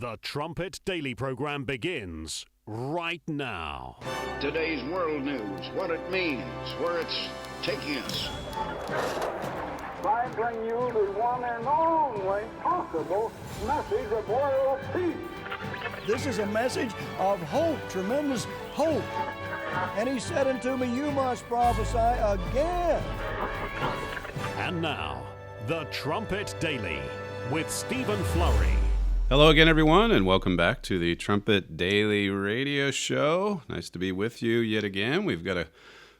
The Trumpet Daily program begins right now. Today's world news, what it means, where it's taking us. I bring you the one and only possible message of world peace. This is a message of hope, tremendous hope. And he said unto me, you must prophesy again. And now, The Trumpet Daily with Stephen Flurry. Hello again, everyone, and welcome back to the Trumpet Daily Radio Show. Nice to be with you yet again. We've got a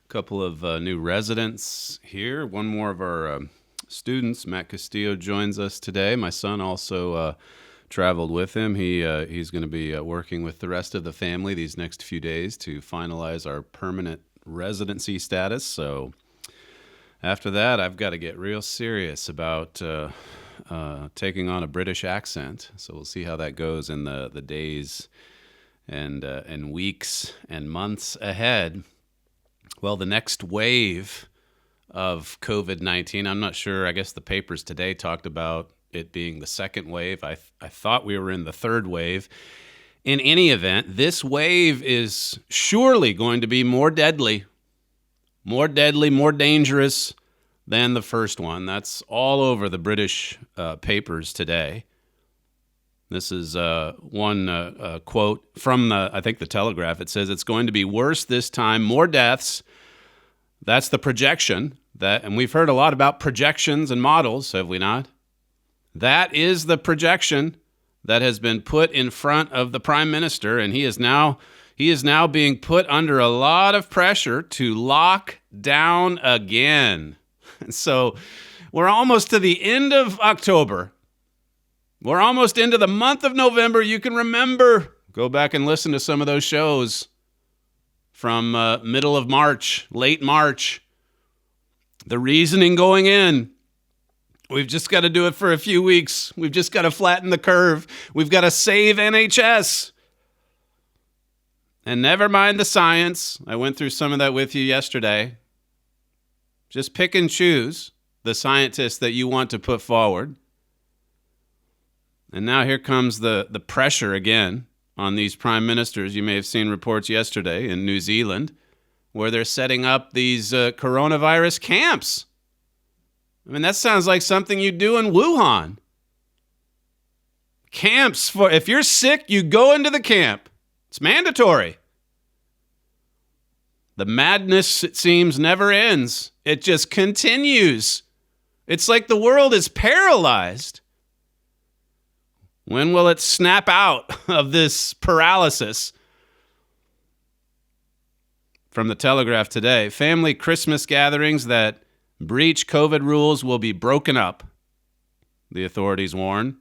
couple of new residents here. One more of our students, Matt Castillo, joins us today. My son also traveled with him. He's going to be working with the rest of the family these next few days to finalize our permanent residency status. So after that, I've got to get real serious about taking on a British accent. So we'll see how that goes in the days and weeks and months ahead. Well, the next wave of COVID-19, I'm not sure. I guess the papers today talked about it being the second wave. I thought we were in the third wave. In any event, this wave is surely going to be more deadly, more dangerous than the first one. That's all over the British papers today. This is one quote from I think the Telegraph. It says it's going to be worse this time, more deaths. That's the projection. And we've heard a lot about projections and models, have we not? That is the projection that has been put in front of the Prime Minister, and he is now being put under a lot of pressure to lock down again. So we're almost to the end of October. We're almost into the month of November. You can remember, go back and listen to some of those shows from middle of March, late March. The reasoning going in, we've just got to do it for a few weeks. We've just got to flatten the curve. We've got to save NHS. And never mind the science. I went through some of that with you yesterday. Just pick and choose the scientists that you want to put forward. And now here comes the pressure again on these prime ministers. You may have seen reports yesterday in New Zealand where they're setting up these coronavirus camps. I mean, that sounds like something you do in Wuhan. Camps for, if you're sick, you go into the camp. It's mandatory. The madness, it seems, never ends. It just continues. It's like the world is paralyzed. When will it snap out of this paralysis? From the Telegraph today, family Christmas gatherings that breach COVID rules will be broken up, the authorities warn.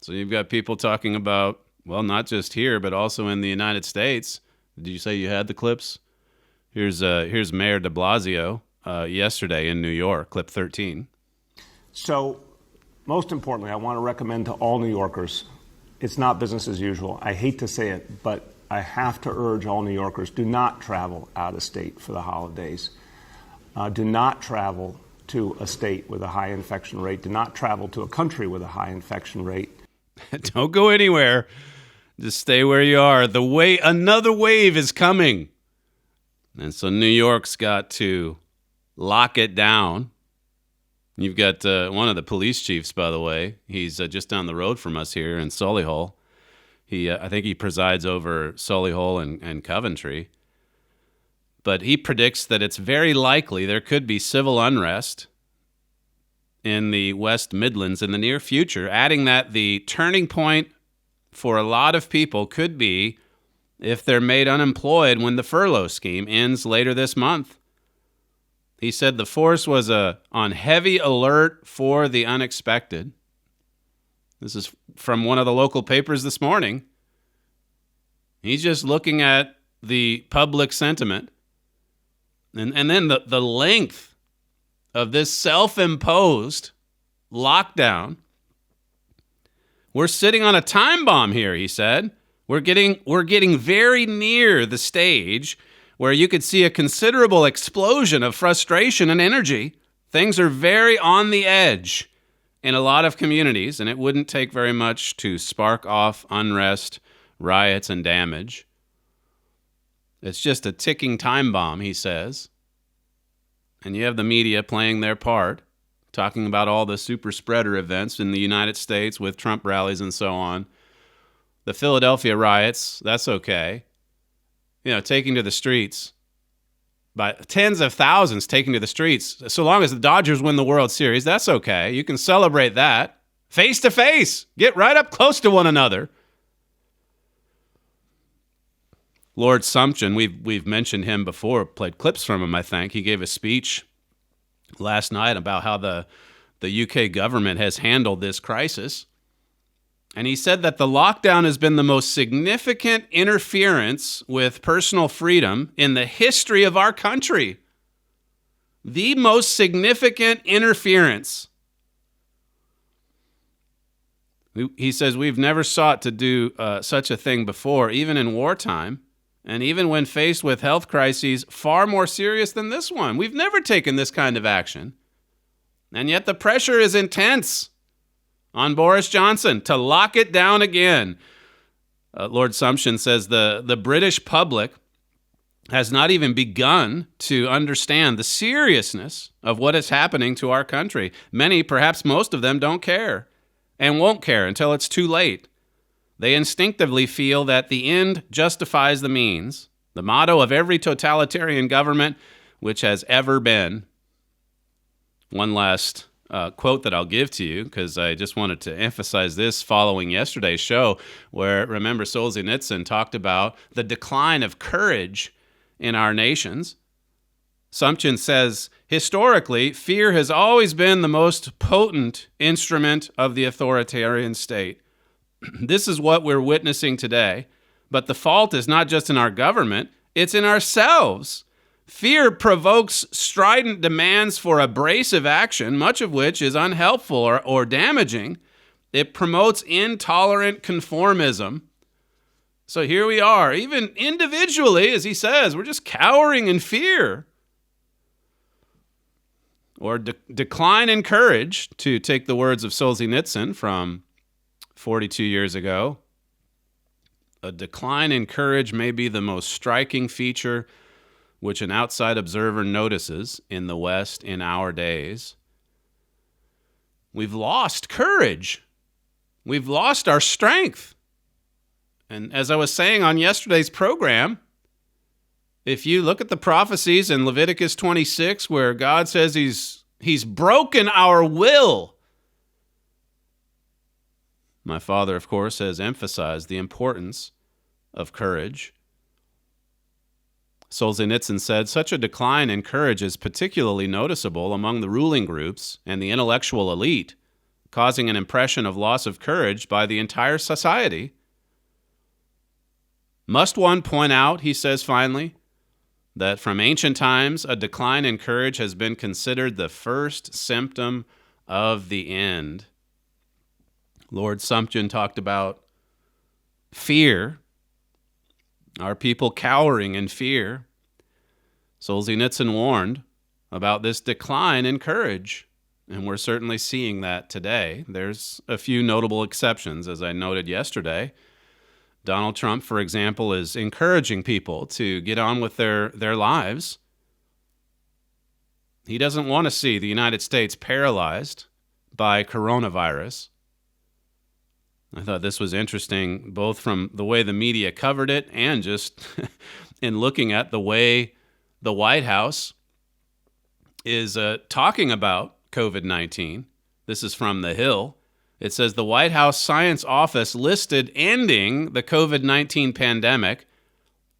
So you've got people talking about, well, not just here, but also in the United States. Did you say you had the clips? Here's Mayor de Blasio yesterday in New York, clip 13. So, most importantly, I want to recommend to all New Yorkers, it's not business as usual. I hate to say it, but I have to urge all New Yorkers, do not travel out of state for the holidays. Do not travel to a state with a high infection rate. Do not travel to a country with a high infection rate. Don't go anywhere. Just stay where you are. Another wave is coming. And so New York's got to lock it down. You've got one of the police chiefs, by the way. He's just down the road from us here in Solihull. I think he presides over Solihull and Coventry. But he predicts that it's very likely there could be civil unrest in the West Midlands in the near future, adding that the turning point for a lot of people could be if they're made unemployed when the furlough scheme ends later this month. He said the force was on heavy alert for the unexpected. This is from one of the local papers this morning. He's just looking at the public sentiment. And then the length of this self-imposed lockdown. We're sitting on a time bomb here, he said. We're getting very near the stage where you could see a considerable explosion of frustration and energy. Things are very on the edge. in a lot of communities, and it wouldn't take very much to spark off unrest, riots, and damage. It's just a ticking time bomb, he says. And you have the media playing their part, talking about all the super spreader events in the United States with Trump rallies and so on. The Philadelphia riots, that's okay. Taking to the streets, by tens of thousands taking to the streets. So long as the Dodgers win the World Series, that's okay. You can celebrate that. Face to face. Get right up close to one another. Lord Sumption, we've mentioned him before, played clips from him, I think. He gave a speech last night about how the UK government has handled this crisis. And he said that the lockdown has been the most significant interference with personal freedom in the history of our country. The most significant interference. He says we've never sought to do such a thing before, even in wartime. And even when faced with health crises far more serious than this one, we've never taken this kind of action. And yet the pressure is intense on Boris Johnson to lock it down again. Lord Sumption says the British public has not even begun to understand the seriousness of what is happening to our country. Many, perhaps most of them, don't care and won't care until it's too late. They instinctively feel that the end justifies the means, the motto of every totalitarian government which has ever been. One last quote that I'll give to you, because I just wanted to emphasize this following yesterday's show, where, remember, Solzhenitsyn talked about the decline of courage in our nations. Sumption says, historically, fear has always been the most potent instrument of the authoritarian state. This is what we're witnessing today. But the fault is not just in our government, it's in ourselves. Fear provokes strident demands for abrasive action, much of which is unhelpful or damaging. It promotes intolerant conformism. So here we are, even individually, as he says, we're just cowering in fear. Or decline in courage, to take the words of Solzhenitsyn from 42 years ago. A decline in courage may be the most striking feature which an outside observer notices in the West in our days. We've lost courage. We've lost our strength. And as I was saying on yesterday's program, if you look at the prophecies in Leviticus 26, where God says he's broken our will, my father, of course, has emphasized the importance of courage. Solzhenitsyn said, such a decline in courage is particularly noticeable among the ruling groups and the intellectual elite, causing an impression of loss of courage by the entire society. Must one point out, he says finally, that from ancient times, a decline in courage has been considered the first symptom of the end. Lord Sumption talked about fear, our people cowering in fear. Solzhenitsyn warned about this decline in courage, and we're certainly seeing that today. There's a few notable exceptions, as I noted yesterday. Donald Trump, for example, is encouraging people to get on with their lives. He doesn't want to see the United States paralyzed by coronavirus. I thought this was interesting, both from the way the media covered it and just in looking at the way the White House is talking about COVID-19. This is from The Hill. It says the White House Science Office listed ending the COVID-19 pandemic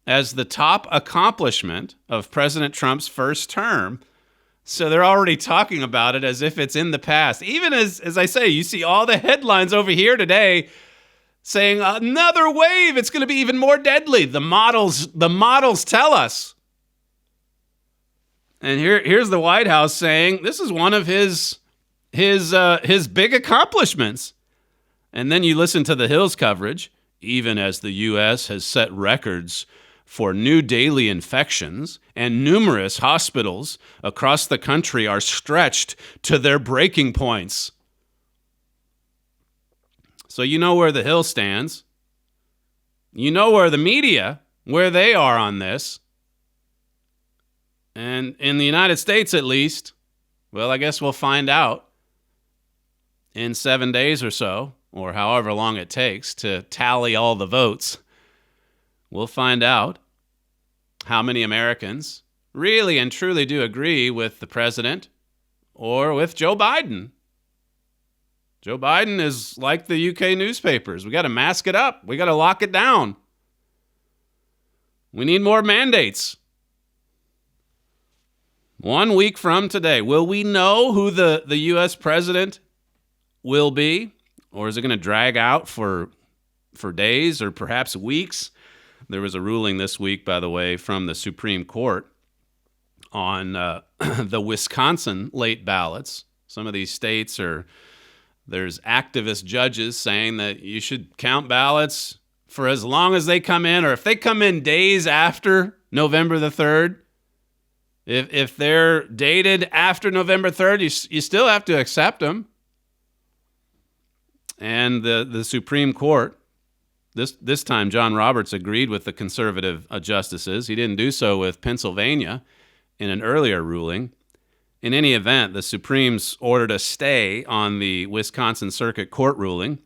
as the top accomplishment of President Trump's first term. So they're already talking about it as if it's in the past. Even as I say, you see all the headlines over here today saying another wave, it's going to be even more deadly. The models tell us. And here's the White House saying this is one of his big accomplishments. And then you listen to the Hill's coverage, even as the U.S. has set records for new daily infections and numerous hospitals across the country are stretched to their breaking points. So you know where the Hill stands. You know where the media, where they are on this. And in the United States, at least, well, I guess we'll find out in 7 days or so, or however long it takes to tally all the votes. We'll find out how many Americans really and truly do agree with the president or with Joe Biden. Joe Biden is like the UK newspapers. We got to mask it up. We got to lock it down. We need more mandates. 1 week from today, will we know who the U.S. president will be? Or is it going to drag out for days or perhaps weeks? There was a ruling this week, by the way, from the Supreme Court on the Wisconsin late ballots. Some of these states there's activist judges saying that you should count ballots for as long as they come in, or if they come in days after November the 3rd, if they're dated after November 3rd, you still have to accept them. And the Supreme Court, this time John Roberts agreed with the conservative justices. He didn't do so with Pennsylvania in an earlier ruling. In any event, the Supremes ordered a stay on the Wisconsin Circuit Court ruling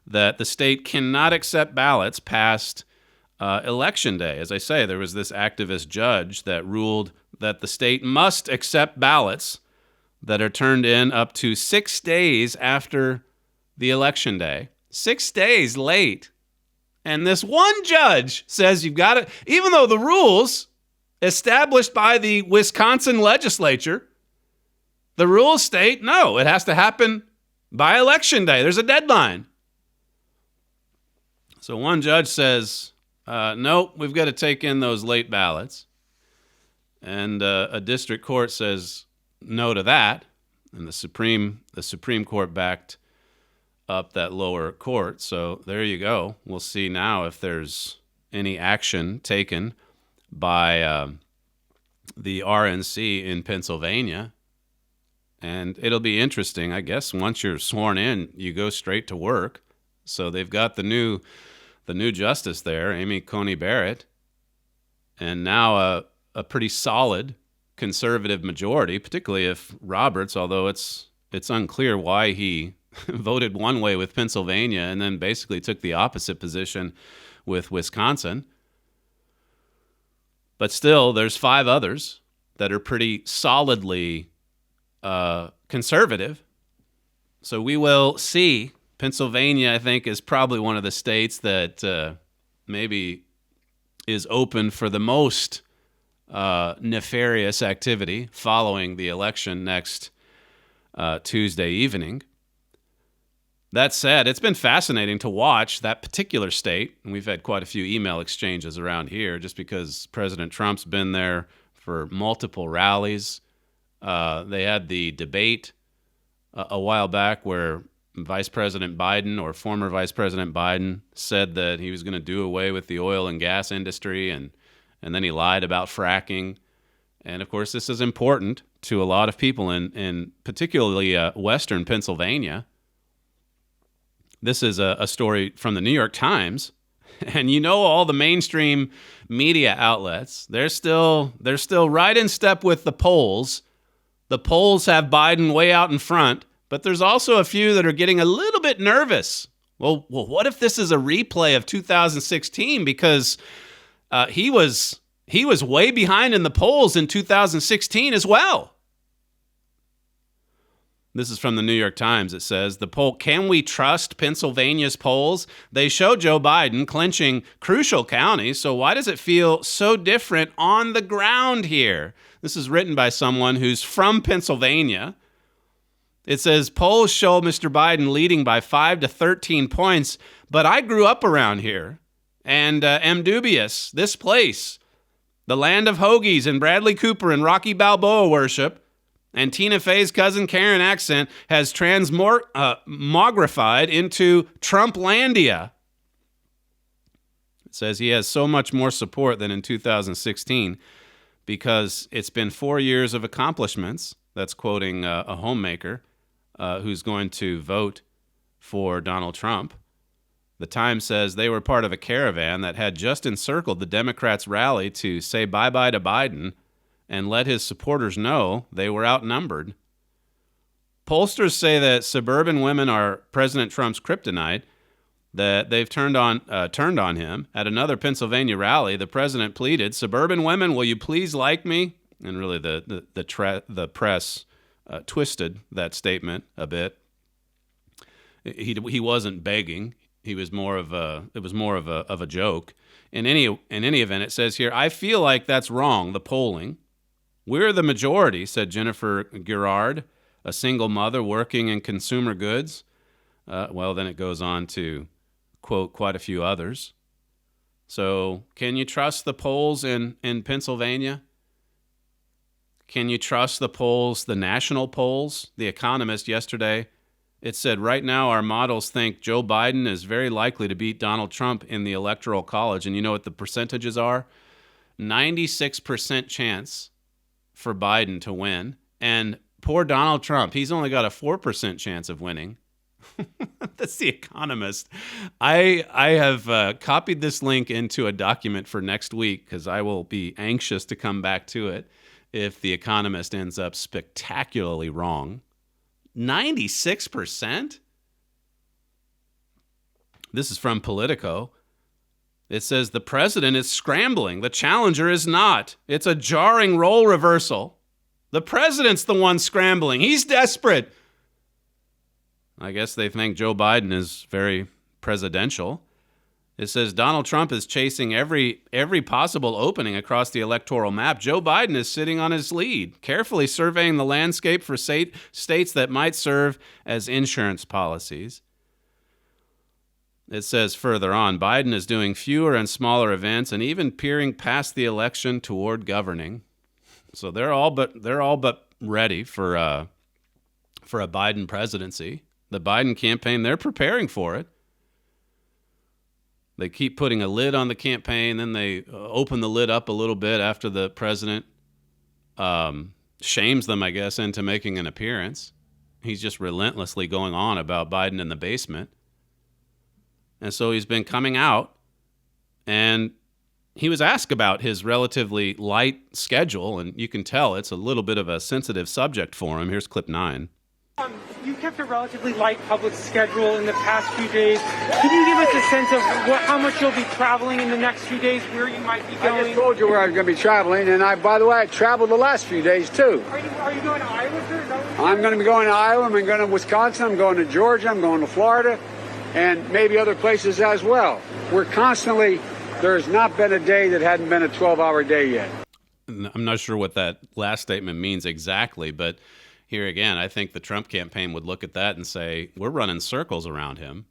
that the state cannot accept ballots past Election Day. As I say, there was this activist judge that ruled that the state must accept ballots that are turned in up to 6 days after the Election Day. 6 days late. And this one judge says you've got to, even though the rules established by the Wisconsin legislature, the rules state, no, it has to happen by Election Day. There's a deadline. So one judge says, nope, we've got to take in those late ballots. And a district court says no to that. And the Supreme Court backed up that lower court. So there you go. We'll see now if there's any action taken by the RNC in Pennsylvania. And it'll be interesting, I guess. Once you're sworn in, you go straight to work. So they've got the new justice there, Amy Coney Barrett, and now a pretty solid conservative majority, particularly if Roberts, although it's unclear why he voted one way with Pennsylvania and then basically took the opposite position with Wisconsin. But still, there's 5 others that are pretty solidly conservative. So we will see. Pennsylvania, I think, is probably one of the states that maybe is open for the most nefarious activity following the election next Tuesday evening. That said, it's been fascinating to watch that particular state, and we've had quite a few email exchanges around here just because President Trump's been there for multiple rallies. They had the debate a while back where Vice President Biden, or former Vice President Biden, said that he was going to do away with the oil and gas industry, and then he lied about fracking. And of course, this is important to a lot of people in particularly western Pennsylvania. This is a story from the New York Times, and all the mainstream media outlets, they're still right in step with the polls. The polls have Biden way out in front, but there's also a few that are getting a little bit nervous. Well, what if this is a replay of 2016? Because he was way behind in the polls in 2016 as well. This is from the New York Times. It says, the poll, can we trust Pennsylvania's polls? They show Joe Biden clinching crucial counties, so why does it feel so different on the ground here? This is written by someone who's from Pennsylvania. It says, polls show Mr. Biden leading by 5 to 13 points, but I grew up around here and am dubious. This place, the land of hoagies and Bradley Cooper and Rocky Balboa worship, and Tina Fey's cousin Karen accent has transmogrified into Trumplandia. It says he has so much more support than in 2016 because it's been 4 years of accomplishments. That's quoting a homemaker who's going to vote for Donald Trump. The Times says they were part of a caravan that had just encircled the Democrats' rally to say bye-bye to Biden and let his supporters know they were outnumbered. Pollsters say that suburban women are President Trump's kryptonite, that they've turned on him. At another Pennsylvania rally, the president pleaded, "Suburban women, will you please like me?" And really the press twisted that statement a bit. He wasn't begging. It was more of a joke. In any event, it says here, "I feel like that's wrong, the polling. We're the majority," said Jennifer Girard, a single mother working in consumer goods. Then it goes on to quote quite a few others. So can you trust the polls in Pennsylvania? Can you trust the polls, the national polls? The Economist yesterday, it said, right now our models think Joe Biden is very likely to beat Donald Trump in the Electoral College. And you know what the percentages are? 96% chance for Biden to win. And poor Donald Trump, he's only got a 4% chance of winning. That's the Economist. I have copied this link into a document for next week because I will be anxious to come back to it if the Economist ends up spectacularly wrong. 96%? This is from Politico. It says the president is scrambling. The challenger is not. It's a jarring role reversal. The president's the one scrambling. He's desperate. I guess they think Joe Biden is very presidential. It says Donald Trump is chasing every possible opening across the electoral map. Joe Biden is sitting on his lead, carefully surveying the landscape for states that might serve as insurance policies. It says further on, Biden is doing fewer and smaller events and even peering past the election toward governing. So they're all but ready for a Biden presidency. The Biden campaign, they're preparing for it. They keep putting a lid on the campaign, then they open the lid up a little bit after the president shames them, I guess, into making an appearance. He's just relentlessly going on about Biden in the basement. And so he's been coming out, and he was asked about his relatively light schedule, and you can tell it's a little bit of a sensitive subject for him. Here's clip 9. You kept a relatively light public schedule in the past few days. Can you give us a sense of how much you'll be traveling in the next few days, where you might be going? I just told you where I was going to be traveling, and by the way, I traveled the last few days, too. Are you going to Iowa, sir? I'm going to be going to Iowa, I'm going to Wisconsin, I'm going to Georgia, I'm going to Florida, and maybe other places as well. There's not been a day that hadn't been a 12-hour day yet. I'm not sure what that last statement means exactly, but here again, I think the Trump campaign would look at that and say, we're running circles around him.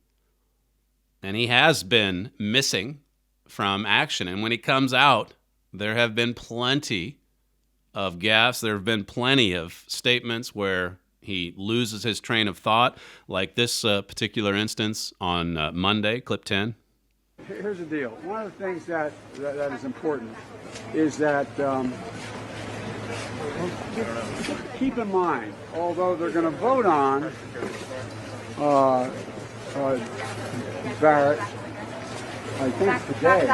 And he has been missing from action. And when he comes out, there have been plenty of gaffes. There have been plenty of statements where he loses his train of thought, like this particular instance on Monday, clip 10. Here's the deal. One of the things that is important is that keep in mind, although they're going to vote on Barrett, I think today.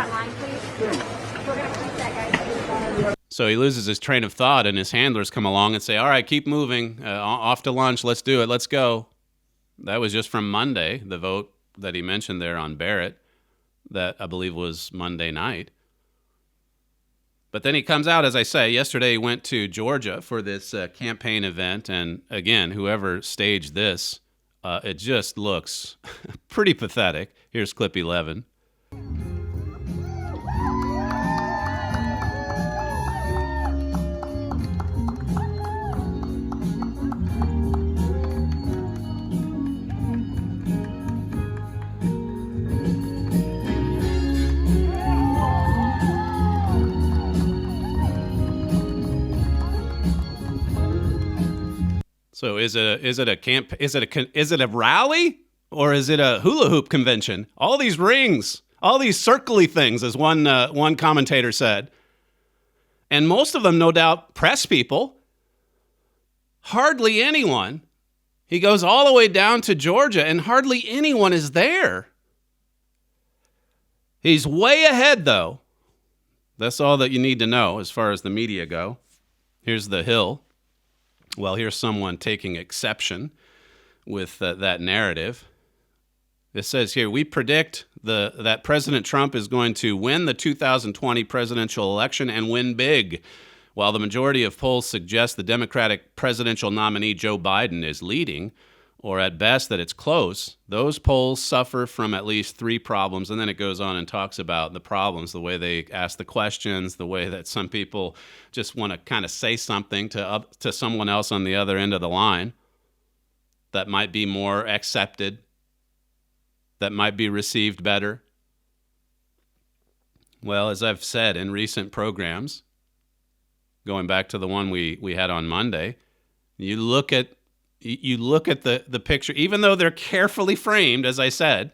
So he loses his train of thought, and his handlers come along and say, all right, keep moving, off to lunch, let's do it, let's go. That was just from Monday, the vote that he mentioned there on Barrett, that I believe was Monday night. But then he comes out, as I say, yesterday he went to Georgia for this campaign event, and again, whoever staged this, it just looks pretty pathetic. Here's clip 11. So is it a rally, or is it a hula hoop convention? All these rings, all these circly things, as one commentator said, and most of them, no doubt, press people. Hardly anyone. He goes all the way down to Georgia, and hardly anyone is there. He's way ahead, though. That's all that you need to know as far as the media go. Here's the Hill. Well, here's someone taking exception with that narrative. It says here, we predict that President Trump is going to win the 2020 presidential election and win big. While the majority of polls suggest the Democratic presidential nominee Joe Biden is leading, or at best that it's close, those polls suffer from at least three problems. And then it goes on and talks about the problems, the way they ask the questions, the way that some people just want to kind of say something to someone else on the other end of the line that might be more accepted, that might be received better. Well, as I've said in recent programs, going back to the one we had on Monday, you look at the picture, even though they're carefully framed, as I said,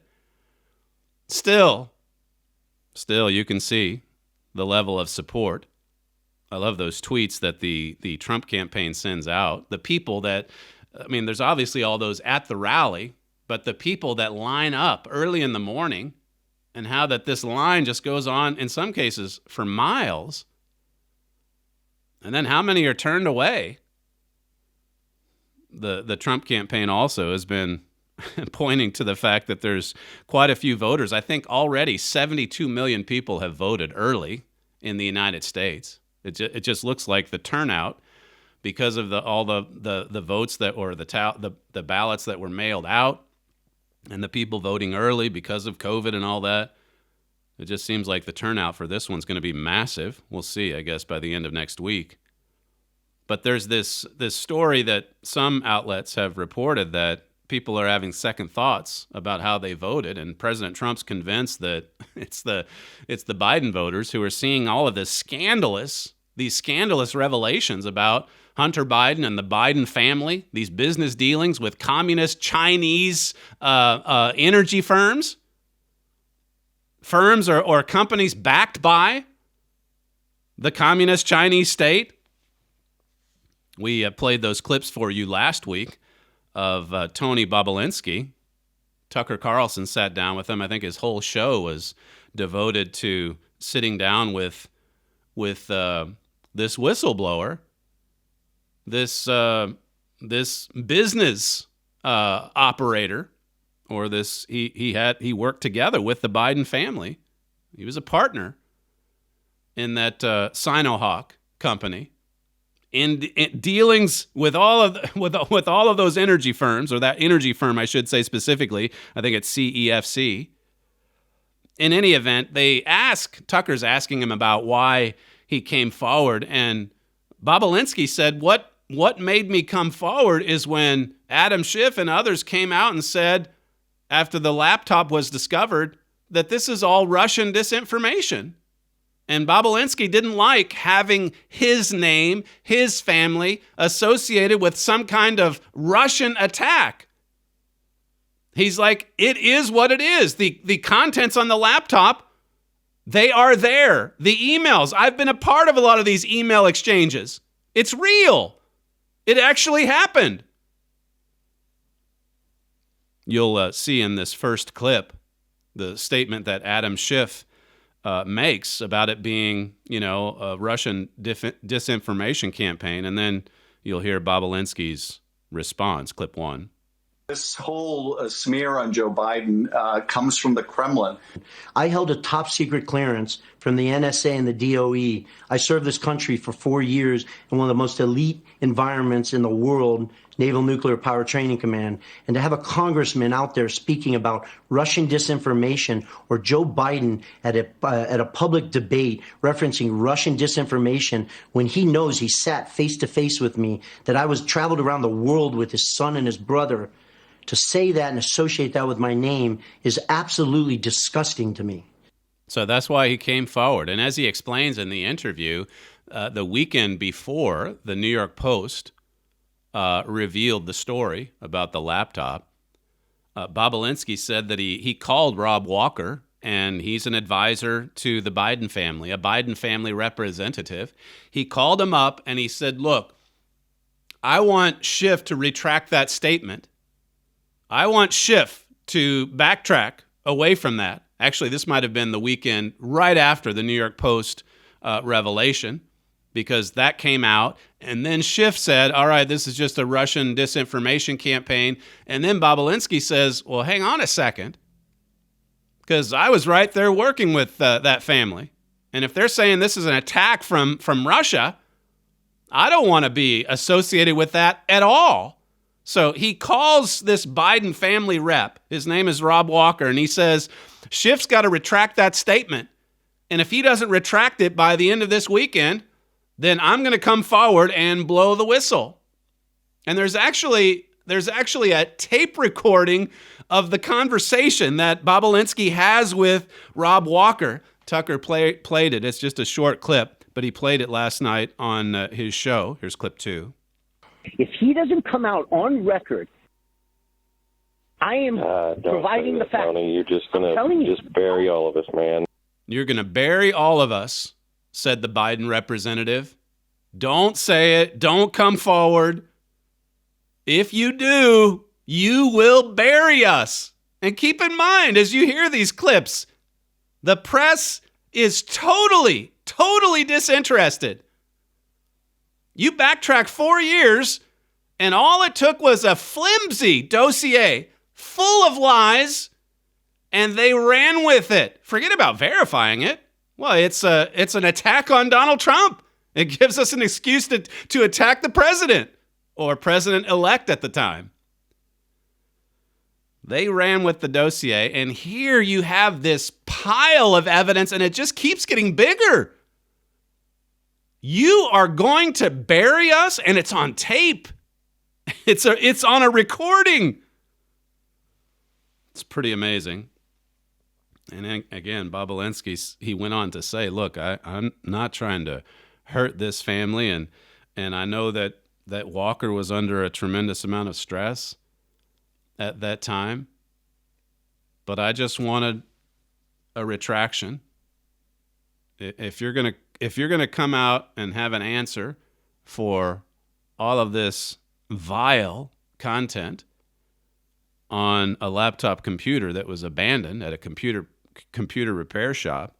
still you can see the level of support. I love those tweets that the Trump campaign sends out. The people that, I mean, there's obviously all those at the rally, but the people that line up early in the morning, and how that this line just goes on, in some cases, for miles. And then how many are turned away? The Trump campaign also has been pointing to the fact that there's quite a few voters. I think already 72 million people have voted early in the United States. It just looks like the turnout, because of all the votes that, or the ballots that were mailed out, and the people voting early because of COVID and all that. It just seems like the turnout for this one's going to be massive. We'll see, I guess, by the end of next week. But there's this story that some outlets have reported that people are having second thoughts about how they voted, and President Trump's convinced that it's the Biden voters who are seeing all of these scandalous revelations about Hunter Biden and the Biden family, these business dealings with communist Chinese energy firms or companies backed by the communist Chinese state. We played those clips for you last week of Tony Bobulinski. Tucker Carlson sat down with him. I think his whole show was devoted to sitting down with this whistleblower, this business operator, or this he worked together with the Biden family. He was a partner in that Sinohawk company. In dealings with all of those energy firms, or that energy firm, I should say specifically, I think it's CEFC. In any event, Tucker's asking him about why he came forward, and Bobulinski said, what made me come forward is when Adam Schiff and others came out and said, after the laptop was discovered, that this is all Russian disinformation. And Bobulinski didn't like having his name, his family, associated with some kind of Russian attack. He's like, it is what it is. The contents on the laptop, they are there. The emails, I've been a part of a lot of these email exchanges. It's real. It actually happened. You'll see in this first clip the statement that Adam Schiff makes about it being, a Russian disinformation campaign. And then you'll hear Bobulinski's response, clip one. This whole smear on Joe Biden comes from the Kremlin. I held a top secret clearance from the NSA and the DOE. I served this country for 4 years in one of the most elite environments in the world, Naval Nuclear Power Training Command. And to have a congressman out there speaking about Russian disinformation, or Joe Biden at a public debate referencing Russian disinformation, when he knows he sat face to face with me, that I was traveled around the world with his son and his brother, to say that and associate that with my name is absolutely disgusting to me. So that's why he came forward. And as he explains in the interview, the weekend before, the New York Post revealed the story about the laptop. Bobulinski said that he called Rob Walker, and he's an advisor to the Biden family, a Biden family representative. He called him up and he said, look, I want Schiff to retract that statement. I want Schiff to backtrack away from that Actually, this might have been the weekend right after the New York Post revelation, because that came out. And then Schiff said, all right, this is just a Russian disinformation campaign. And then Bobulinski says, well, hang on a second, because I was right there working with that family. And if they're saying this is an attack from Russia, I don't want to be associated with that at all. So he calls this Biden family rep. His name is Rob Walker. And he says, Schiff's got to retract that statement. And if he doesn't retract it by the end of this weekend, then I'm going to come forward and blow the whistle. And there's actually a tape recording of the conversation that Bobulinski has with Rob Walker. Tucker played it. It's just a short clip, but he played it last night on his show. Here's clip 2. If he doesn't come out on record, I am providing the facts. Tony, you're just going to just bury all of us, man. You're going to bury all of us, said the Biden representative. Don't say it. Don't come forward. If you do, you will bury us. And keep in mind, as you hear these clips, the press is totally disinterested. You backtrack 4 years, and all it took was a flimsy dossier full of lies, and they ran with it. Forget about verifying it. Well, it's an attack on Donald Trump. It gives us an excuse to attack the president, or president-elect at the time. They ran with the dossier, and here you have this pile of evidence, and it just keeps getting bigger. You are going to bury us, and it's on tape. It's on a recording. It's pretty amazing. And again, Bobulinski, he went on to say, look, I'm not trying to hurt this family, and I know that Walker was under a tremendous amount of stress at that time, but I just wanted a retraction. If you're gonna come out and have an answer for all of this vile content on a laptop computer that was abandoned at a computer repair shop,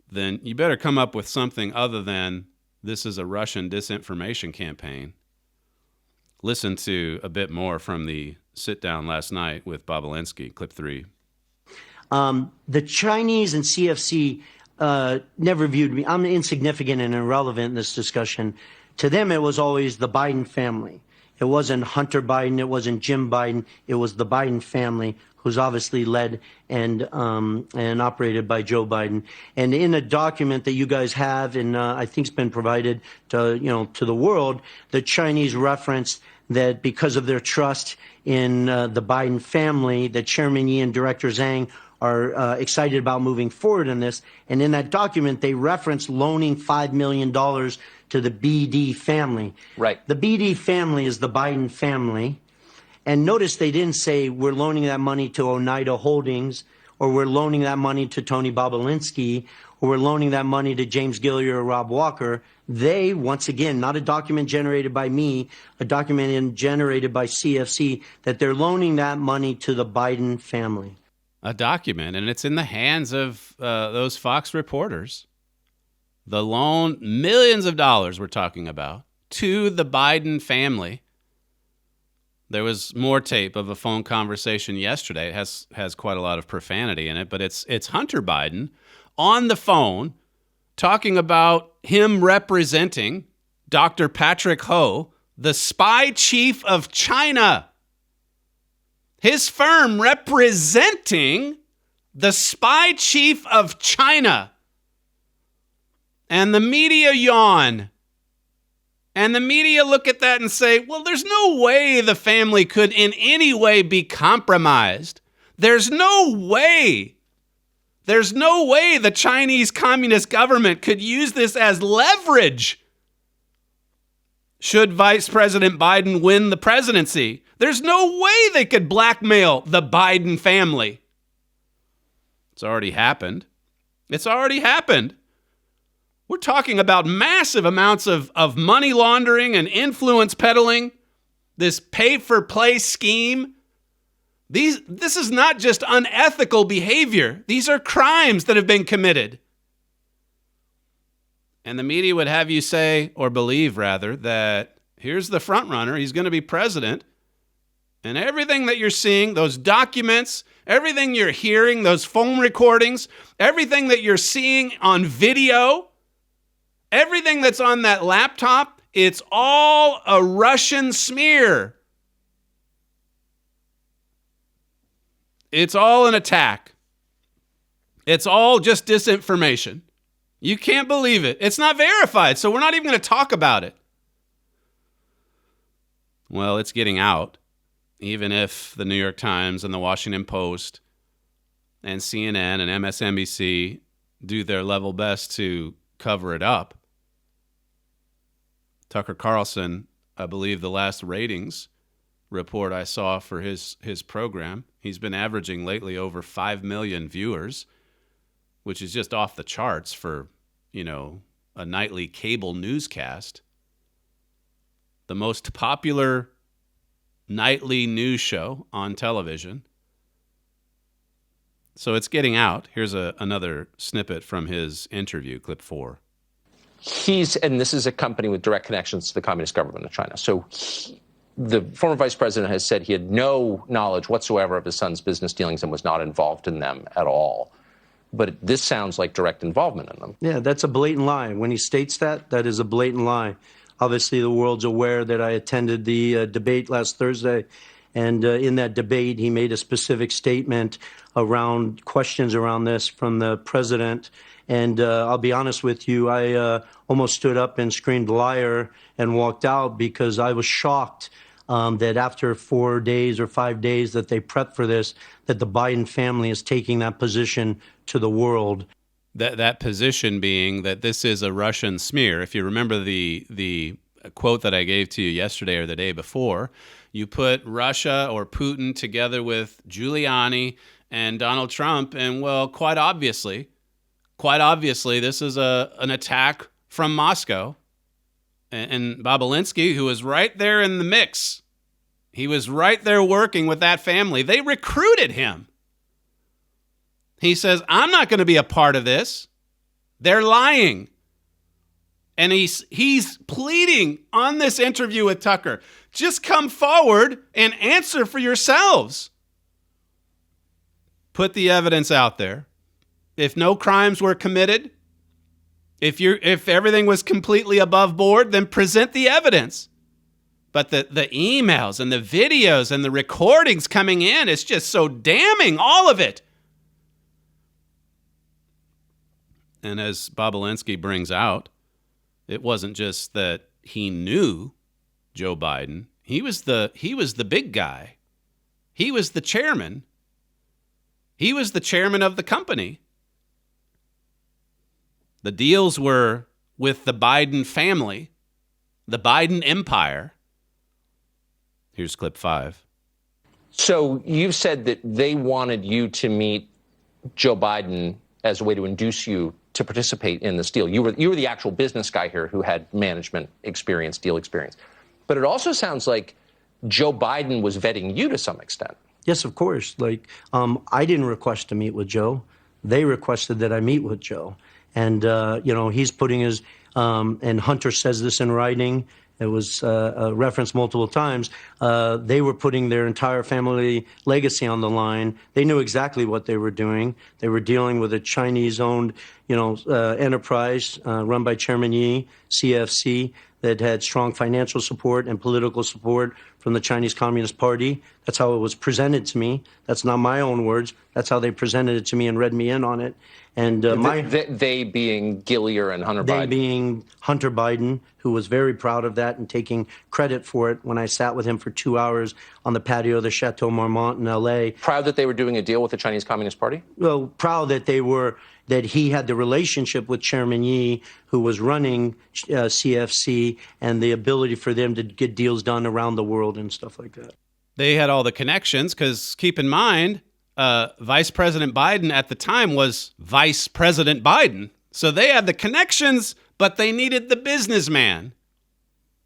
then you better come up with something other than this is a Russian disinformation campaign. Listen to a bit more from the sit-down last night with Bobulinski, clip 3. The Chinese and CFC never viewed me. I'm insignificant and irrelevant in this discussion. To them, it was always the Biden family. It wasn't Hunter Biden. It wasn't Jim Biden. It was the Biden family, who's obviously led and operated by Joe Biden. And in a document that you guys have, and I think it's been provided to the world, the Chinese referenced that because of their trust in the Biden family, that Chairman Yi and Director Zhang are excited about moving forward in this. And in that document, they reference loaning $5 million to the BD family. Right. The BD family is the Biden family. And notice they didn't say we're loaning that money to Oneida Holdings, or we're loaning that money to Tony Bobulinski, or we're loaning that money to James Gilliar or Rob Walker. They, once again, not a document generated by me, a document generated by CFC, that they're loaning that money to the Biden family. A document, and it's in the hands of those Fox reporters. The loan, millions of dollars we're talking about, to the Biden family. There was more tape of a phone conversation yesterday. It has quite a lot of profanity in it, but it's Hunter Biden on the phone talking about him representing Dr. Patrick Ho, the spy chief of China. His firm representing the spy chief of China. And the media yawn. And the media look at that and say, well, there's no way the family could in any way be compromised. There's no way. There's no way the Chinese Communist government could use this as leverage should Vice President Biden win the presidency. There's no way they could blackmail the Biden family. It's already happened. It's already happened. We're talking about massive amounts of money laundering and influence peddling, this pay-for-play scheme This is not just unethical behavior. These are crimes that have been committed. And the media would have you say, or believe rather, that here's the front runner. He's going to be president. And everything that you're seeing, those documents, everything you're hearing, those phone recordings, everything that you're seeing on video, everything that's on that laptop, it's all a Russian smear. It's all an attack. It's all just disinformation. You can't believe it. It's not verified, so we're not even going to talk about it. Well, it's getting out, even if the New York Times and the Washington Post and CNN and MSNBC do their level best to cover it up. Tucker Carlson, I believe the last ratings report I saw for his program, he's been averaging lately over 5 million viewers, which is just off the charts for, a nightly cable newscast. The most popular nightly news show on television. So it's getting out. Here's another snippet from his interview, clip 4. And this is a company with direct connections to the Communist government of China. So the former vice president has said he had no knowledge whatsoever of his son's business dealings and was not involved in them at all. But this sounds like direct involvement in them. Yeah, that's a blatant lie. When he states that is a blatant lie. Obviously, the world's aware that I attended the debate last Thursday. And in that debate, he made a specific statement around questions around this from the president. And I'll be honest with you, I almost stood up and screamed liar and walked out because I was shocked that after 4 days or 5 days that they prepped for this, that the Biden family is taking that position to the world. That position being that this is a Russian smear. If you remember the quote that I gave to you yesterday or the day before, you put Russia or Putin together with Giuliani and Donald Trump, and well, quite obviously, this is an attack from Moscow. And Bobulinski, who was right there in the mix, he was right there working with that family. They recruited him. He says, I'm not going to be a part of this. They're lying. And he's pleading on this interview with Tucker, just come forward and answer for yourselves. Put the evidence out there. If no crimes were committed, if everything was completely above board, then present the evidence. But the emails and the videos and the recordings coming in, it's just so damning, all of it. And as Bobulinski brings out, it wasn't just that he knew Joe Biden. He was the big guy. He was the chairman. He was the chairman of the company. The deals were with the Biden family, the Biden empire. Here's clip 5. So you've said that they wanted you to meet Joe Biden as a way to induce you to participate in this deal. You were the actual business guy here who had management experience, deal experience. But it also sounds like Joe Biden was vetting you to some extent. Yes, of course. I didn't request to meet with Joe. They requested that I meet with Joe. And, he's putting his, and Hunter says this in writing, it was referenced multiple times, they were putting their entire family legacy on the line. They knew exactly what they were doing. They were dealing with a Chinese-owned, enterprise run by Chairman Yi, CFC, that had strong financial support and political support from the Chinese Communist Party. That's how it was presented to me. That's not my own words. That's how they presented it to me and read me in on it. And they being Gillier and Hunter Biden. They being Hunter Biden, who was very proud of that and taking credit for it when I sat with him for 2 hours on the patio of the Chateau Marmont in L.A. Proud that they were doing a deal with the Chinese Communist Party? Well, proud that that he had the relationship with Chairman Yi, who was running CFC, and the ability for them to get deals done around the world and stuff like that. They had all the connections because, keep in mind, Vice President Biden at the time was Vice President Biden. So they had the connections, but they needed the businessman.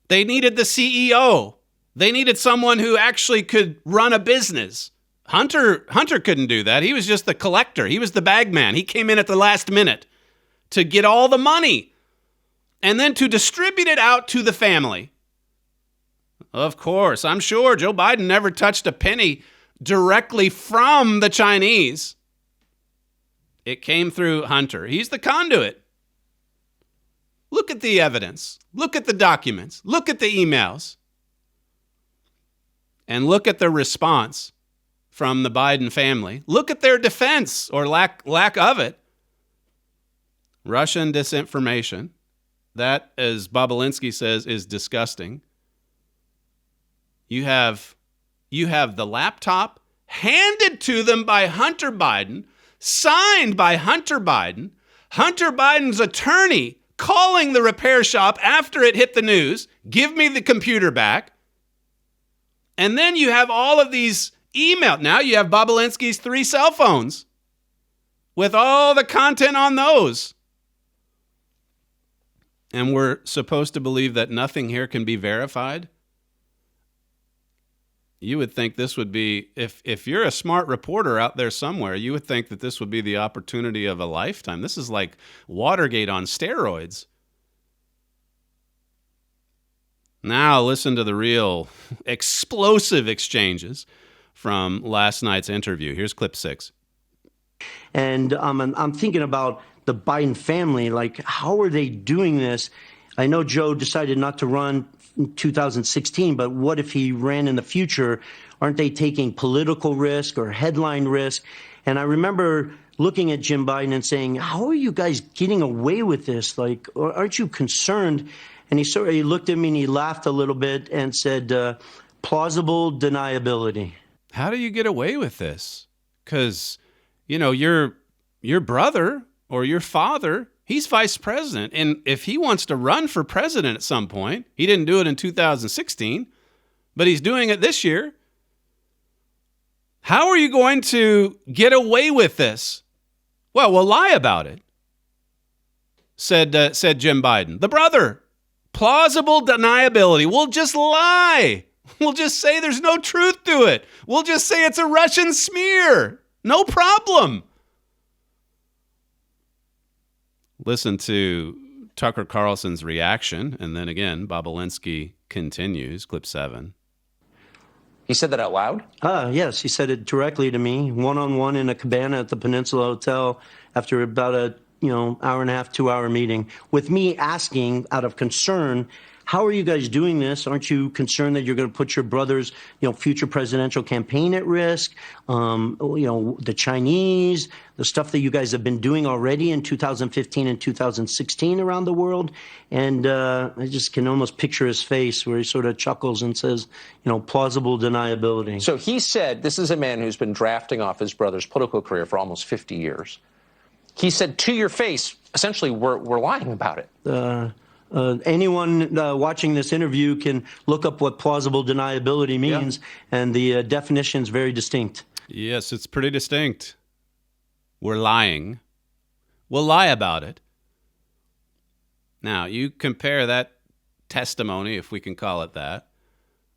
They needed the CEO. They needed someone who actually could run a business. Hunter couldn't do that. He was just the collector. He was the bag man. He came in at the last minute to get all the money and then to distribute it out to the family. Of course, I'm sure Joe Biden never touched a penny directly from the Chinese. It came through Hunter. He's the conduit. Look at the evidence. Look at the documents. Look at the emails. And look at the response from the Biden family. Look at their defense or lack of it. Russian disinformation. That, as Bobulinski says, is disgusting. You have the laptop handed to them by Hunter Biden, signed by Hunter Biden, Hunter Biden's attorney calling the repair shop after it hit the news, give me the computer back. And then you have all of these emails. Now you have Bobulinski's 3 cell phones with all the content on those. And we're supposed to believe that nothing here can be verified? You would think this would be, if you're a smart reporter out there somewhere, you would think that this would be the opportunity of a lifetime. This is like Watergate on steroids. Now listen to the real explosive exchanges from last night's interview. Here's clip 6. And I'm thinking about the Biden family, like, how are they doing this? I know Joe decided not to run in 2016, but what if he ran in the future? Aren't they taking political risk or headline risk? And I remember looking at Jim Biden and saying, how are you guys getting away with this? Like, aren't you concerned? And he looked at me and he laughed a little bit and said, plausible deniability. How do you get away with this? Because, your brother or your father, he's vice president. And if he wants to run for president at some point, he didn't do it in 2016, but he's doing it this year. How are you going to get away with this? Well, we'll lie about it, said Jim Biden. The brother, plausible deniability. We'll just lie. We'll just say there's no truth to it. We'll just say it's a Russian smear. No problem. Listen to Tucker Carlson's reaction, and then again, Bobulinski continues, clip 7. He said that out loud? Yes, he said it directly to me, one-on-one in a cabana at the Peninsula Hotel after about a hour and a half, 2-hour meeting, with me asking out of concern, how are you guys doing this? Aren't you concerned that you're going to put your brother's, future presidential campaign at risk? The Chinese, the stuff that you guys have been doing already in 2015 and 2016 around the world. And I just can almost picture his face where he sort of chuckles and says, plausible deniability. So he said, this is a man who's been drafting off his brother's political career for almost 50 years. He said to your face, essentially, we're lying about it. Anyone watching this interview can look up what plausible deniability means, and the definition is very distinct. Yes, it's pretty distinct. We're lying. We'll lie about it. Now, you compare that testimony, if we can call it that,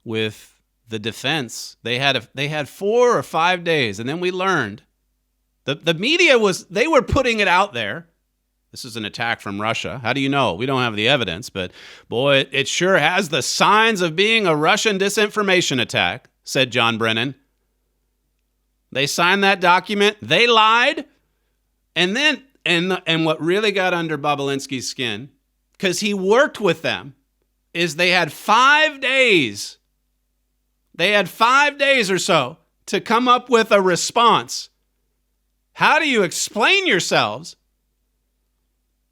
with the defense. They had 4 or 5 days, and then we learned. The media they were putting it out there. This is an attack from Russia. How do you know? We don't have the evidence, but boy, it sure has the signs of being a Russian disinformation attack, said John Brennan. They signed that document. They lied. And then, and what really got under Bobulinski's skin, because he worked with them, is they had 5 days. They had 5 days or so to come up with a response. How do you explain yourselves?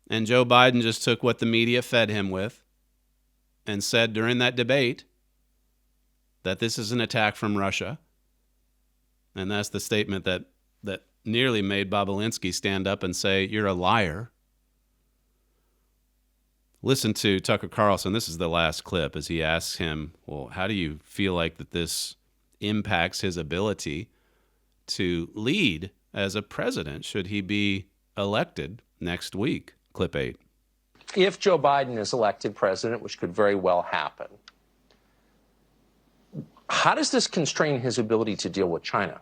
And Joe Biden just took what the media fed him with and said during that debate that this is an attack from Russia. And that's the statement that nearly made Bobulinski stand up and say, you're a liar. Listen to Tucker Carlson. This is the last clip as he asks him, well, how do you feel like that this impacts his ability to lead as a president should he be elected next week? Clip 8. If Joe Biden is elected president, which could very well happen, how does this constrain his ability to deal with China?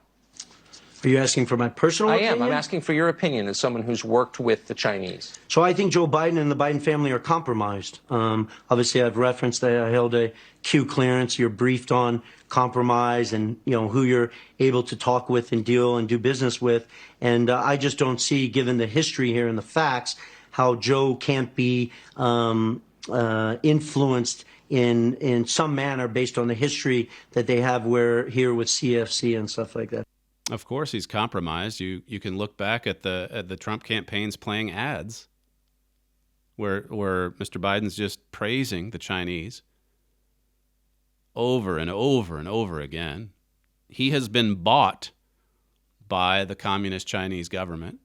Are you asking for my personal opinion? I'm asking for your opinion as someone who's worked with the Chinese. So I think Joe Biden and the Biden family are compromised. Obviously, I've referenced that I held a Q clearance. You're briefed on compromise and, who you're able to talk with and deal and do business with. And I just don't see, given the history here and the facts, how Joe can't be influenced in some manner based on the history that they have here with CFC and stuff like that. Of course, he's compromised. You can look back at the Trump campaigns playing ads, where Mr. Biden's just praising the Chinese over and over and over again. He has been bought by the communist Chinese government.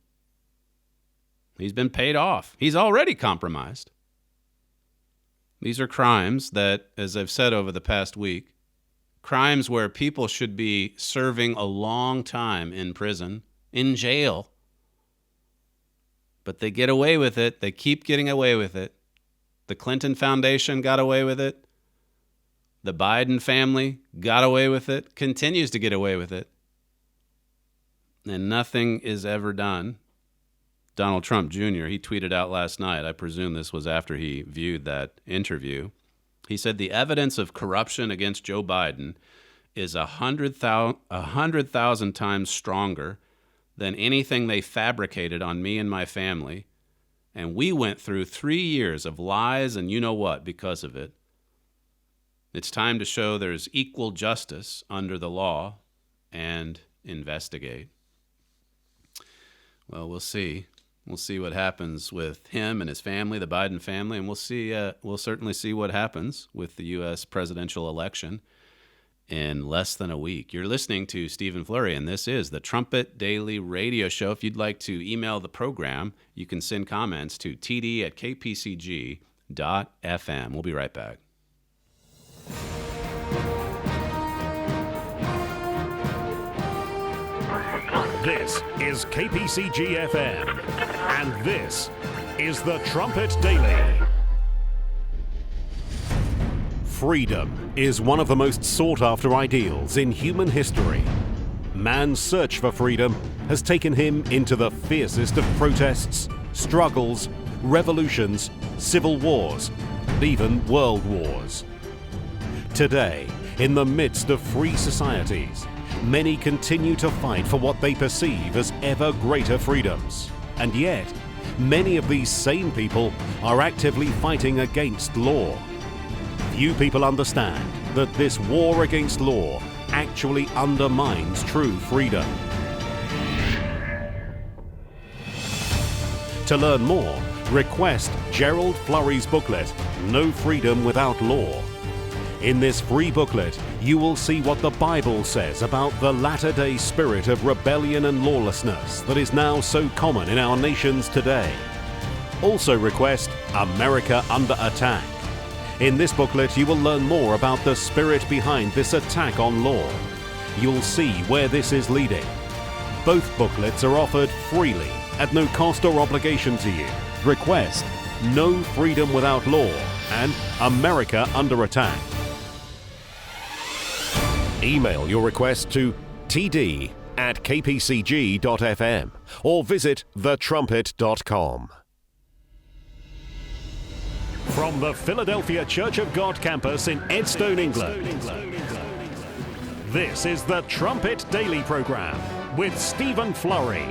He's been paid off. He's already compromised. These are crimes that, as I've said over the past week, crimes where people should be serving a long time in prison, in jail. But they get away with it. They keep getting away with it. The Clinton Foundation got away with it. The Biden family got away with it, continues to get away with it. And nothing is ever done. Donald Trump Jr., he tweeted out last night, I presume this was after he viewed that interview. He said the evidence of corruption against Joe Biden is 100,000 times stronger than anything they fabricated on me and my family. And we went through 3 years of lies and you know what because of it. It's time to show there's equal justice under the law and investigate. Well, we'll see. We'll see what happens with him and his family, the Biden family, and we'll certainly see what happens with the U.S. presidential election in less than a week. You're listening to Stephen Flurry, and this is the Trumpet Daily Radio Show. If you'd like to email the program, you can send comments to td@kpcg.fm. We'll be right back. This is KPCG FM, and this is the Trumpet Daily. Freedom is one of the most sought-after ideals in human history. Man's search for freedom has taken him into the fiercest of protests, struggles, revolutions, civil wars, and even world wars. Today, in the midst of free societies, many continue to fight for what they perceive as ever greater freedoms. And yet, many of these same people are actively fighting against law. Few people understand that this war against law actually undermines true freedom. To learn more, request Gerald Flurry's booklet, No Freedom Without Law. In this free booklet, you will see what the Bible says about the latter-day spirit of rebellion and lawlessness that is now so common in our nations today. Also request America Under Attack. In this booklet, you will learn more about the spirit behind this attack on law. You'll see where this is leading. Both booklets are offered freely at no cost or obligation to you. Request No Freedom Without Law and America Under Attack. Email your request to td@kpcg.fm or visit thetrumpet.com. From the Philadelphia Church of God campus in Edstone, England, this is the Trumpet Daily Program with Stephen Flurry.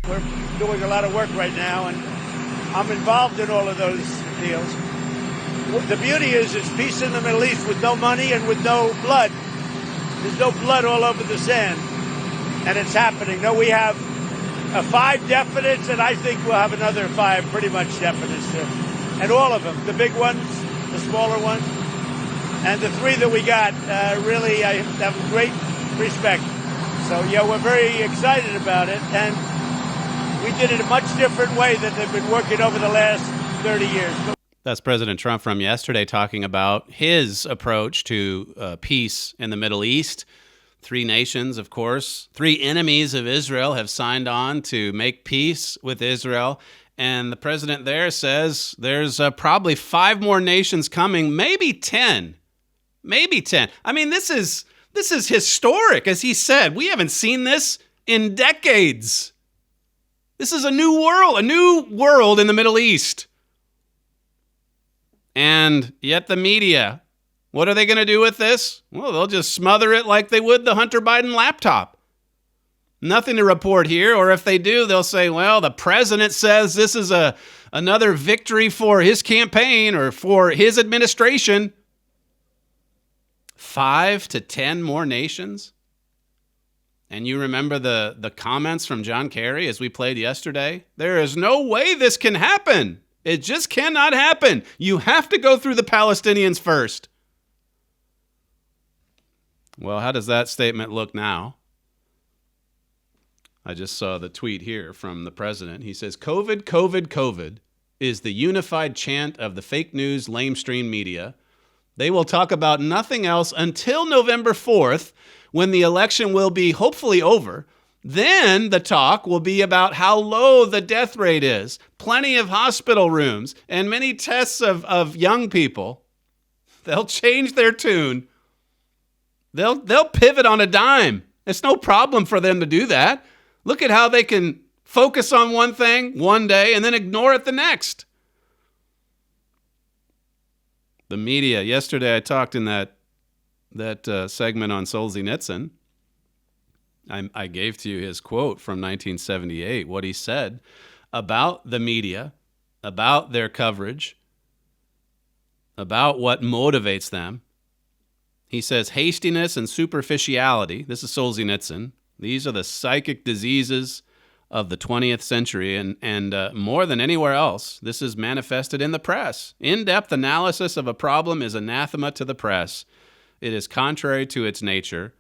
We're doing a lot of work right now, and I'm involved in all of those deals. The beauty is it's peace in the Middle East with no money and with no blood. There's no blood all over the sand, and it's happening. No, we have 5 definites, and I think we'll have another 5 pretty much definites too. And all of them, the big ones, the smaller ones, and the 3 that we got, really I have great respect. So, yeah, we're very excited about it, and we did it a much different way than they've been working over the last 30 years. That's President Trump from yesterday talking about his approach to peace in the Middle East. 3 nations, of course, 3 enemies of Israel have signed on to make peace with Israel. And the president there says there's probably 5 more nations coming, maybe 10. Maybe 10. I mean, this is This is historic, as he said. We haven't seen this in decades. This is a new world in the Middle East. And yet the media, what are they going to do with this? Well, they'll just smother it like they would the Hunter Biden laptop. Nothing to report here, or if they do, they'll say, well, the president says this is another victory for his campaign or for his administration. 5 to 10 more nations? And you remember the comments from John Kerry as we played yesterday? There is no way this can happen. It just cannot happen. You have to go through the Palestinians first. Well, how does that statement look now? I just saw the tweet here from the president. He says, COVID, COVID, COVID is the unified chant of the fake news lamestream media. They will talk about nothing else until November 4th, when the election will be hopefully over. Then the talk will be about how low the death rate is, plenty of hospital rooms, and many tests of young people. They'll change their tune. They'll pivot on a dime. It's no problem for them to do that. Look at how they can focus on one thing one day and then ignore it the next. The media, yesterday I talked in that segment on Solzhenitsyn. I gave to you his quote from 1978, what he said about the media, about their coverage, about what motivates them. He says, hastiness and superficiality, this is Solzhenitsyn, these are the psychic diseases of the 20th century, and more than anywhere else, this is manifested in the press. In-depth analysis of a problem is anathema to the press. It is contrary to its nature.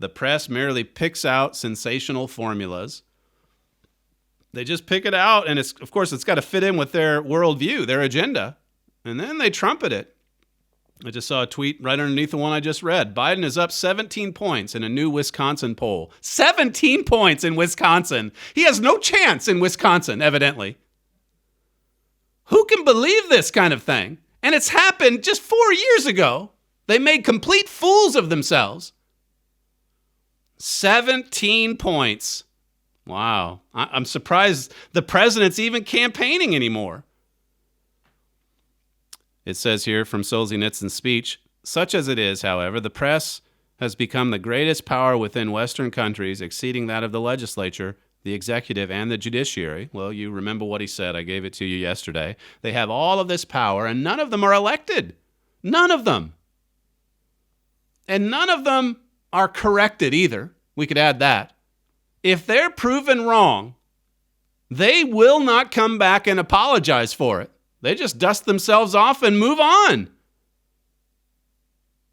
The press merely picks out sensational formulas. They just pick it out, and of course it's got to fit in with their worldview, their agenda, and then they trumpet it. I just saw a tweet right underneath the one I just read. Biden is up 17 points in a new Wisconsin poll. 17 points in Wisconsin. He has no chance in Wisconsin, evidently. Who can believe this kind of thing? And it's happened just 4 years ago. They made complete fools of themselves. 17 points. Wow. I'm surprised the president's even campaigning anymore. It says here from Solzhenitsyn's speech, such as it is, however, the press has become the greatest power within Western countries, exceeding that of the legislature, the executive, and the judiciary. Well, you remember what he said. I gave it to you yesterday. They have all of this power, and none of them are elected. None of them. And none of them are corrected either. We could add that. If they're proven wrong, they will not come back and apologize for it. They just dust themselves off and move on.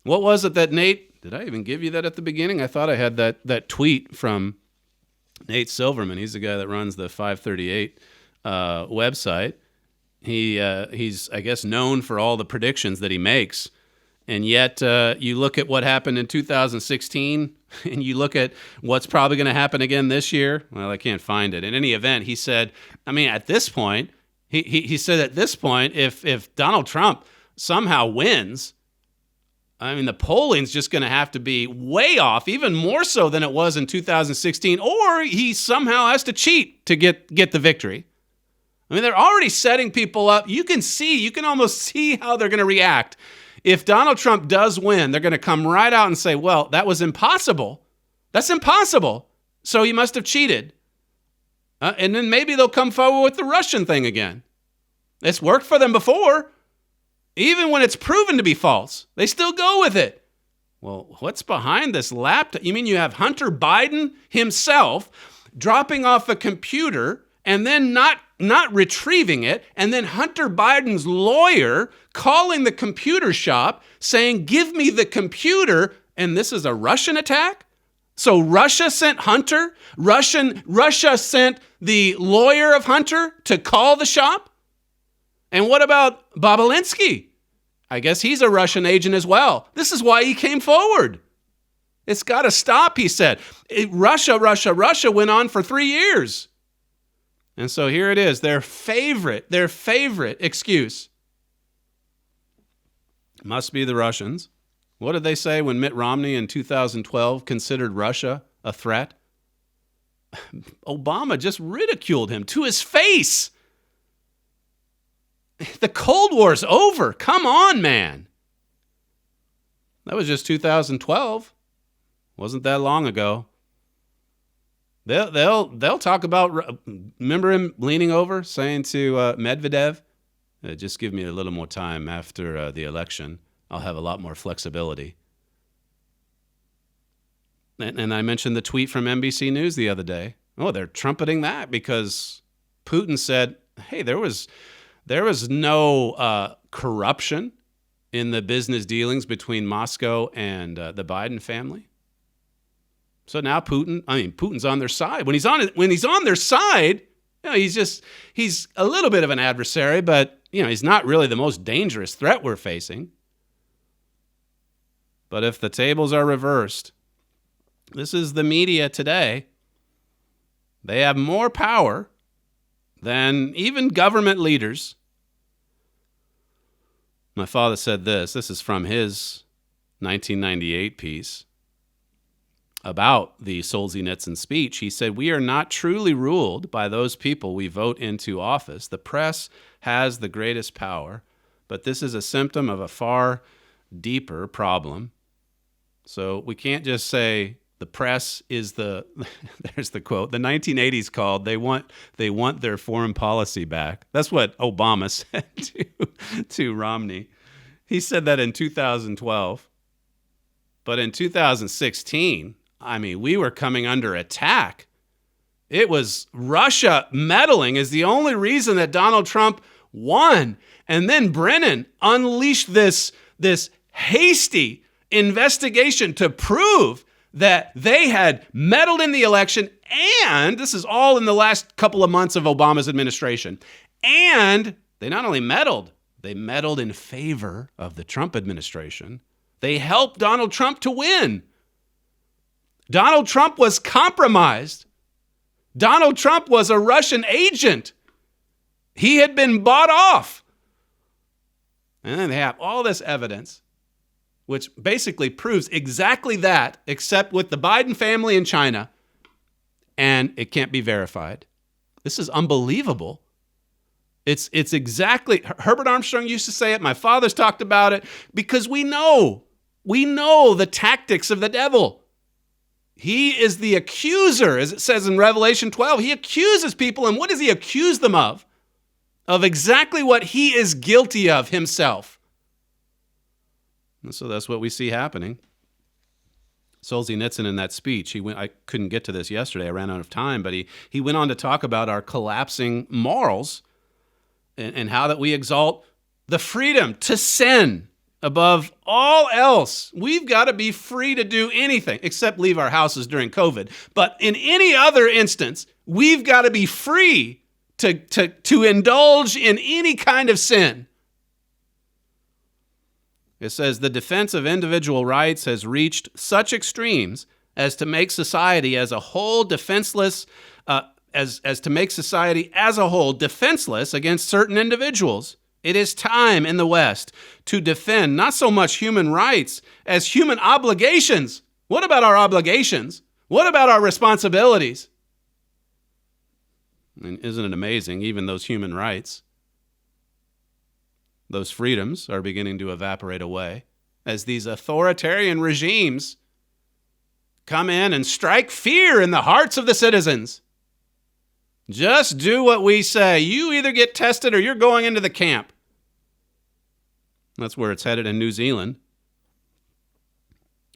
What was it that Nate, did I even give you that at the beginning? I thought I had that tweet from Nate Silverman. He's the guy that runs the 538 website. He's, I guess, known for all the predictions that he makes. And yet you look at what happened in 2016 and you look at what's probably going to happen again this year. Well, I can't find it. In any event, he said, I mean, at this point, He said at this point, if Donald Trump somehow wins, I mean, the polling's just going to have to be way off, even more so than it was in 2016, or he somehow has to cheat to get the victory. I mean, they're already setting people up. You can almost see how they're going to react. If Donald Trump does win, they're going to come right out and say, well, that was impossible. That's impossible. So he must have cheated. And then maybe they'll come forward with the Russian thing again. It's worked for them before. Even when it's proven to be false, they still go with it. Well, what's behind this laptop? You mean you have Hunter Biden himself dropping off a computer and then not retrieving it, and then Hunter Biden's lawyer calling the computer shop saying, give me the computer, and this is a Russian attack? So Russia sent Hunter? Russia sent the lawyer of Hunter to call the shop? And what about Bobulinski? I guess he's a Russian agent as well. This is why he came forward. It's got to stop, he said. Russia went on for 3 years. And so here it is, their favorite excuse. Must be the Russians. What did they say when Mitt Romney in 2012 considered Russia a threat? Obama just ridiculed him to his face. The Cold War's over. Come on, man. That was just 2012. Wasn't that long ago. They'll talk about, remember him leaning over saying to Medvedev, just give me a little more time after the election. I'll have a lot more flexibility. And I mentioned the tweet from NBC News the other day. Oh, they're trumpeting that because Putin said, hey, there was no corruption in the business dealings between Moscow and the Biden family. So now Putin's on their side. When he's on their side, he's a little bit of an adversary, but he's not really the most dangerous threat we're facing. But if the tables are reversed, this is the media today. They have more power than even government leaders. My father said this. This is from his 1998 piece about the Solzhenitsyn speech. He said, "We are not truly ruled by those people we vote into office. The press has the greatest power, but this is a symptom of a far deeper problem. So we can't just say the press is there's the quote, the 1980s called, they want their foreign policy back." That's what Obama said to Romney. He said that in 2012. But in 2016, we were coming under attack. It was Russia meddling is the only reason that Donald Trump won. And then Brennan unleashed this hasty investigation to prove that they had meddled in the election, and this is all in the last couple of months of Obama's administration. And they not only meddled, they meddled in favor of the Trump administration. They helped Donald Trump to win. Donald Trump was compromised. Donald Trump was a Russian agent. He had been bought off. And then they have all this evidence, which basically proves exactly that, except with the Biden family in China, and it can't be verified. This is unbelievable. It's exactly, Herbert Armstrong used to say it, my father's talked about it, because we know the tactics of the devil. He is the accuser, as it says in Revelation 12. He accuses people, and what does he accuse them of? Of exactly what he is guilty of himself. And so that's what we see happening. Solzhenitsyn in that speech, I couldn't get to this yesterday, I ran out of time, but he went on to talk about our collapsing morals and how that we exalt the freedom to sin above all else. We've got to be free to do anything except leave our houses during COVID. But in any other instance, we've got to be free to indulge in any kind of sin. It says the defense of individual rights has reached such extremes as to make society as a whole defenseless, as to make society as a whole defenseless against certain individuals. It is time in the West to defend not so much human rights as human obligations. What about our obligations? What about our responsibilities? And isn't it amazing, even those human rights, those freedoms are beginning to evaporate away as these authoritarian regimes come in and strike fear in the hearts of the citizens. Just do what we say. You either get tested or you're going into the camp. That's where it's headed in New Zealand.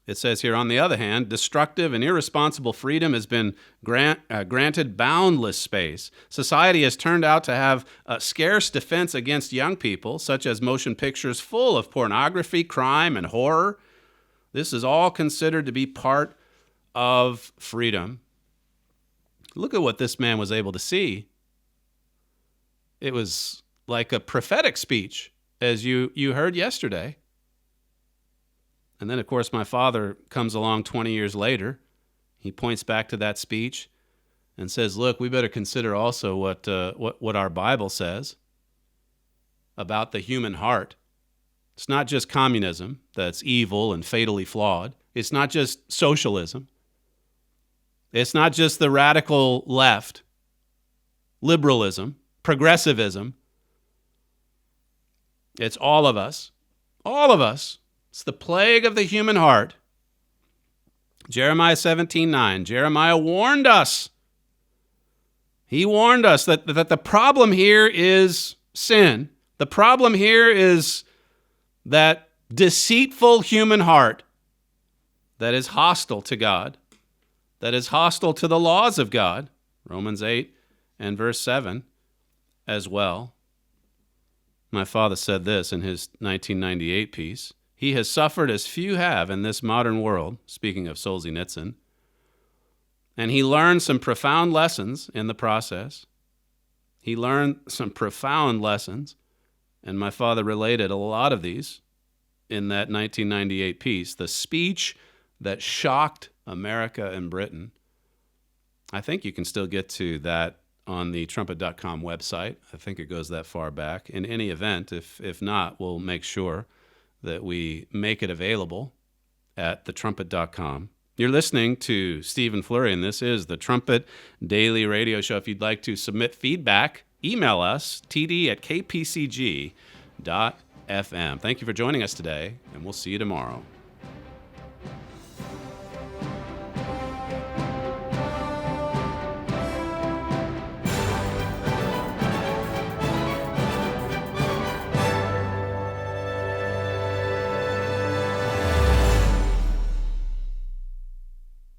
It says here, on the other hand, destructive and irresponsible freedom has been granted boundless space. Society has turned out to have a scarce defense against young people, such as motion pictures full of pornography, crime, and horror. This is all considered to be part of freedom. Look at what this man was able to see. It was like a prophetic speech, as you heard yesterday. And then, of course, my father comes along 20 years later. He points back to that speech and says, look, we better consider also what our Bible says about the human heart. It's not just communism that's evil and fatally flawed. It's not just socialism. It's not just the radical left, liberalism, progressivism. It's all of us. All of us. It's the plague of the human heart. Jeremiah 17:9. Jeremiah warned us. He warned us that the problem here is sin. The problem here is that deceitful human heart that is hostile to God, that is hostile to the laws of God. Romans 8 and verse 7 as well. My father said this in his 1998 piece. He has suffered as few have in this modern world, speaking of Solzhenitsyn, and he learned some profound lessons in the process. He learned some profound lessons, and my father related a lot of these in that 1998 piece, the speech that shocked America and Britain. I think you can still get to that on the trumpet.com website. I think it goes that far back. In any event, if not, we'll make sure that we make it available at thetrumpet.com. You're listening to Stephen Flurry, and this is the Trumpet Daily Radio Show. If you'd like to submit feedback, email us, td@kpcg.fm. Thank you for joining us today, and we'll see you tomorrow.